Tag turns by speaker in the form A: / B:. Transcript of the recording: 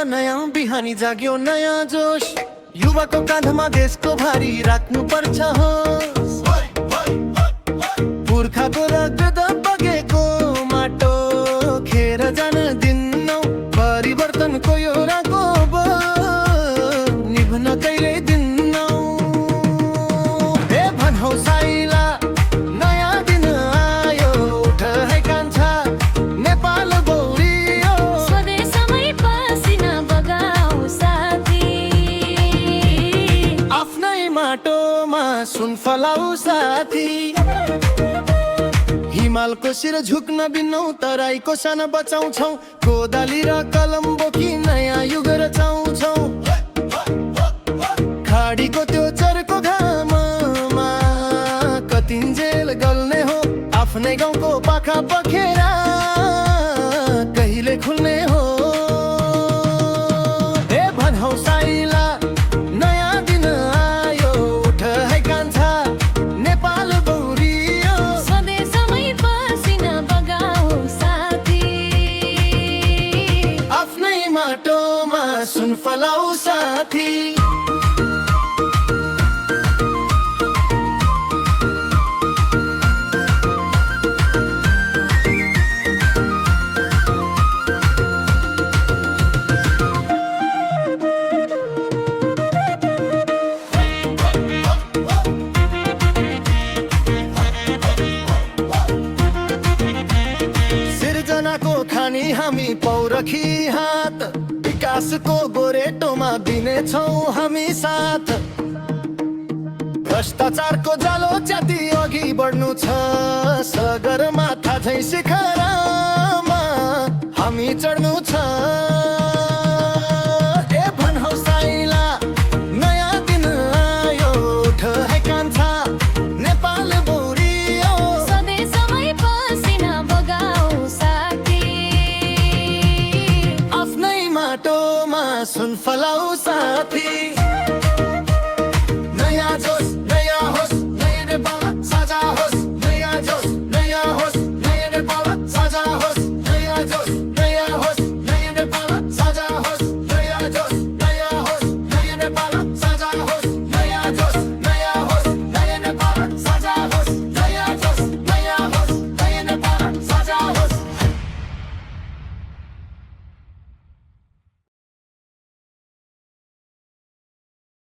A: नयाँ बिहानी जाग्यो नयाँ जोश, युवाको काँधमा देशको भारी राख्नुपर्छ होस। पुर्खाको रगत बगेको माटो खेर जान दिन्नौ, परिवर्तनको यो रागो निभ्न कहिल्यै दिन्नौ। हे भनौ साइला नयाँ दिन आयो, उठ है कान्छा नेपाल बौरियो।
B: स्वदेशमै पसिना बगाऊ साथी,
A: आफ्नै माटोमा सुन फलाऊ साथी। हिमालको शिर झुक्न बिन्नौ, तराईको सान बचाउँछौ, कोदाली र कलम बोकी नयाँ युग रचाउँछौ। खाडीको त्यो चर्को घाममा कतिन्जेल गल्ने हो, आफ्नै गाउँको पाखा पखेरा कहिले खुल्ने हो। हे भनौ साइला नयाँ दिन आयो, उठ है कान्छा नेपाल बौरियो।
B: स्वदेशमै पसिना बगाऊ साथी,
A: आफ्नै माटोमा सुन फलाऊ साथी। सिर्जनाको खानी हामी पौरखी हात, विकासको गोरेटोमा दिनेछौ हामी साथ। भ्रष्टाचारको जालो च्याति अघि बढ्नु छ, सगरमाथा झैँ शिखरमा हामी चढ्नु छ। ए भनौ साइला नयाँ दिन आयो, उठ है कान्छा नेपाल बौरियो।
B: स्वदेशमै पसिना बगाऊ साथी,
A: आफ्नै माटोमा सुन फलाऊ साथी।